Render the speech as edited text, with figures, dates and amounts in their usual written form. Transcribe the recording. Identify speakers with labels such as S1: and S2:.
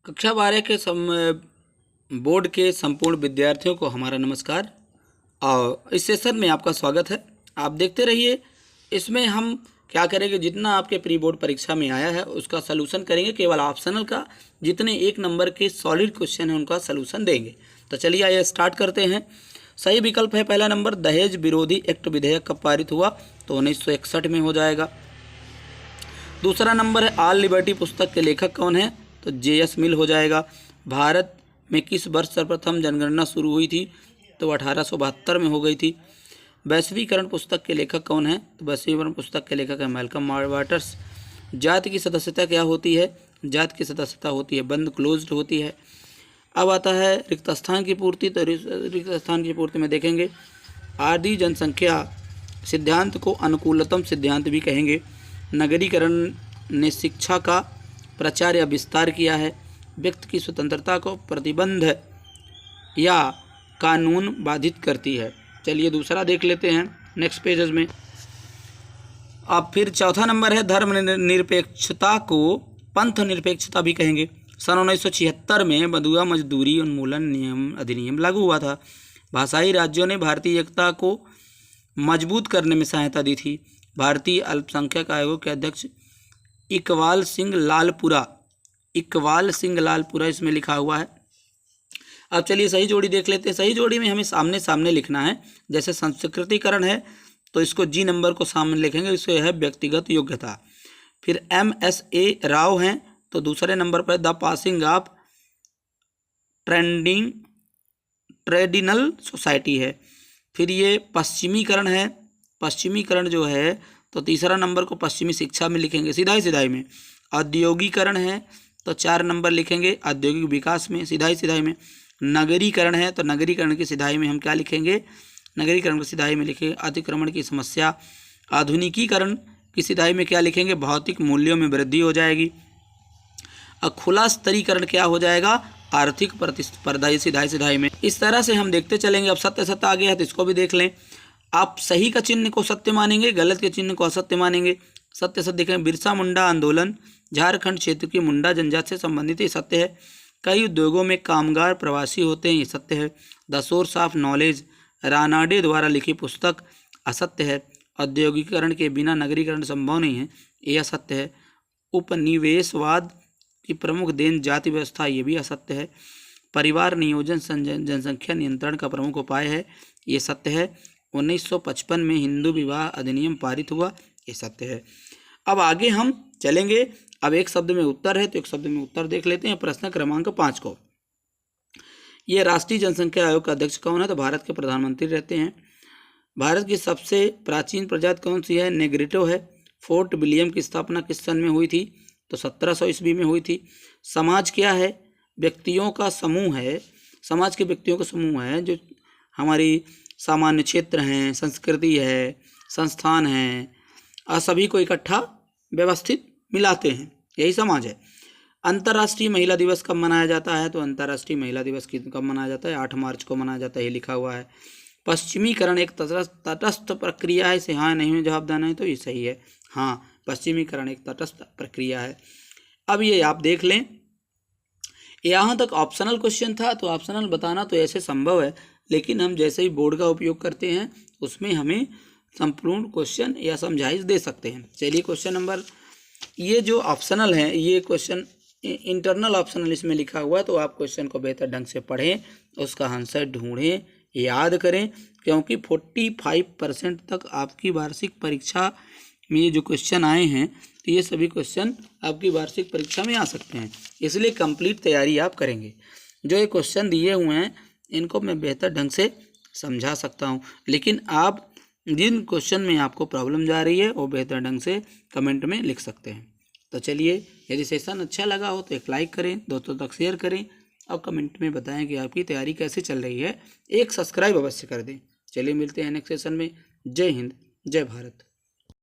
S1: कक्षा 12 के बोर्ड के संपूर्ण विद्यार्थियों को हमारा नमस्कार और इस सेशन में आपका स्वागत है। आप देखते रहिए। इसमें हम क्या करेंगे, जितना आपके प्री बोर्ड परीक्षा में आया है उसका सलूशन करेंगे। केवल ऑप्शनल का जितने 1 नंबर के सॉलिड क्वेश्चन हैं उनका सलूशन देंगे। तो चलिए आइए स्टार्ट करते हैं। सही विकल्प है पहला नंबर, दहेज विरोधी एक्ट विधेयक कब पारित हुआ? तो 1961 में हो जाएगा। दूसरा नंबर है ऑल लिबर्टी पुस्तक के लेखक कौन है? तो J.S. मिल हो जाएगा। भारत में किस वर्ष सर्वप्रथम जनगणना शुरू हुई थी? तो 1872 में हो गई थी। वैश्वीकरण पुस्तक के लेखक कौन है? तो वैश्वीकरण पुस्तक के लेखक है मैल्कम वाटर्स। जाति की सदस्यता क्या होती है? जाति की सदस्यता होती है बंद, क्लोज्ड होती है। अब आता है रिक्त स्थान की पूर्ति। तो रिक्त स्थान की पूर्ति में देखेंगे आदि जनसंख्या सिद्धांत को अनुकूलतम सिद्धांत भी कहेंगे। नगरीकरण ने शिक्षा का प्रचार या विस्तार किया है। व्यक्ति की स्वतंत्रता को प्रतिबंध या कानून बाधित करती है। चलिए दूसरा देख लेते हैं नेक्स्ट पेजेस में। अब फिर चौथा नंबर है धर्म निरपेक्षता को पंथ निरपेक्षता भी कहेंगे। सन 1976 में मधुआ मजदूरी उन्मूलन नियम अधिनियम लागू हुआ था। भाषाई राज्यों ने भारतीय एकता को मजबूत करने में सहायता दी थी। भारतीय अल्पसंख्यक आयोग के अध्यक्ष इकबाल सिंह लालपुरा इसमें लिखा हुआ है। अब चलिए सही जोड़ी देख लेते हैं। सही जोड़ी में हमें सामने सामने लिखना है। जैसे संस्कृतिकरण है तो इसको जी नंबर को सामने लिखेंगे, इससे है व्यक्तिगत योग्यता। फिर MSA राव हैं तो दूसरे नंबर पर द पासिंग ऑफ ट्रेडिनल सोसाइटी है। फिर ये पश्चिमीकरण है। पश्चिमीकरण जो है तो तीसरा नंबर को पश्चिमी शिक्षा में लिखेंगे सिधाई में। औद्योगिकरण है तो 4 नंबर लिखेंगे औद्योगिक विकास में सिधाई में। नगरीकरण है तो नगरीकरण की सिधाई में हम क्या लिखेंगे? नगरीकरण की सिधाई में लिखेंगे अतिक्रमण की समस्या। आधुनिकीकरण की सिधाई में क्या लिखेंगे? भौतिक मूल्यों में वृद्धि हो जाएगी। और खुला स्तरीकरण क्या हो जाएगा? आर्थिक प्रतिस्पर्धा सिधाई में। इस तरह से हम देखते चलेंगे। अब सत्य आ गया है तो इसको भी देख लें। आप सही का चिन्ह को सत्य मानेंगे, गलत के चिन्ह को असत्य मानेंगे। सत्य देखें बिरसा मुंडा आंदोलन झारखंड क्षेत्र की मुंडा जनजाति से संबंधित, ये सत्य है। कई उद्योगों में कामगार प्रवासी होते हैं, ये सत्य है। The source of knowledge Ranade द्वारा लिखी पुस्तक असत्य है। औद्योगिकरण के बिना नगरीकरण संभव नहीं है, यह असत्य है। उपनिवेशवाद की प्रमुख देन जाति व्यवस्था, ये भी असत्य है। परिवार नियोजन जनसंख्या नियंत्रण का प्रमुख उपाय है, ये सत्य है। 1955 में हिंदू विवाह अधिनियम पारित हुआ, ये सत्य है। अब आगे हम चलेंगे। अब एक शब्द में उत्तर है तो एक शब्द में उत्तर देख लेते हैं। प्रश्न क्रमांक 5 को, ये राष्ट्रीय जनसंख्या आयोग का अध्यक्ष कौन है? तो भारत के प्रधानमंत्री रहते हैं। भारत की सबसे प्राचीन प्रजाति कौन सी है? नेग्रिटो है। फोर्ट विलियम की स्थापना किस सन में हुई थी? तो 1700 ईस्वी में हुई थी। समाज क्या है? व्यक्तियों का समूह है। समाज के व्यक्तियों का समूह है जो हमारी सामान्य क्षेत्र हैं, संस्कृति है, संस्थान हैं और सभी को इकट्ठा व्यवस्थित मिलाते हैं, यही समाज है। अंतर्राष्ट्रीय महिला दिवस कब मनाया जाता है? तो अंतर्राष्ट्रीय महिला दिवस कब मनाया जाता है? 8 मार्च को मनाया जाता है, ये लिखा हुआ है। पश्चिमीकरण एक तटस्थ प्रक्रिया है, इसे हाँ नहीं में जवाब देना है तो ये सही है। हाँ, पश्चिमीकरण एक तटस्थ प्रक्रिया है। अब ये आप देख लें, यहाँ तक ऑप्शनल क्वेश्चन था तो ऑप्शनल बताना तो ऐसे संभव है, लेकिन हम जैसे ही बोर्ड का उपयोग करते हैं उसमें हमें संपूर्ण क्वेश्चन या समझाइश दे सकते हैं। चलिए क्वेश्चन नंबर, ये जो ऑप्शनल है ये क्वेश्चन इंटरनल ऑप्शनल इसमें लिखा हुआ है, तो आप क्वेश्चन को बेहतर ढंग से पढ़ें, उसका आंसर ढूंढें, याद करें, क्योंकि 45% तक आपकी वार्षिक परीक्षा में ये जो क्वेश्चन आए हैं तो ये सभी क्वेश्चन आपकी वार्षिक परीक्षा में आ सकते हैं। इसलिए कंप्लीट तैयारी आप करेंगे। जो ये क्वेश्चन दिए हुए हैं इनको मैं बेहतर ढंग से समझा सकता हूँ, लेकिन आप जिन क्वेश्चन में आपको प्रॉब्लम जा रही है वो बेहतर ढंग से कमेंट में लिख सकते हैं। तो चलिए, यदि सेशन अच्छा लगा हो तो एक लाइक करें, दोस्तों तक शेयर करें और कमेंट में बताएं कि आपकी तैयारी कैसे चल रही है। एक सब्सक्राइब अवश्य कर दें। चलिए मिलते हैं नेक्स्ट सेशन में। जय हिंद, जय भारत।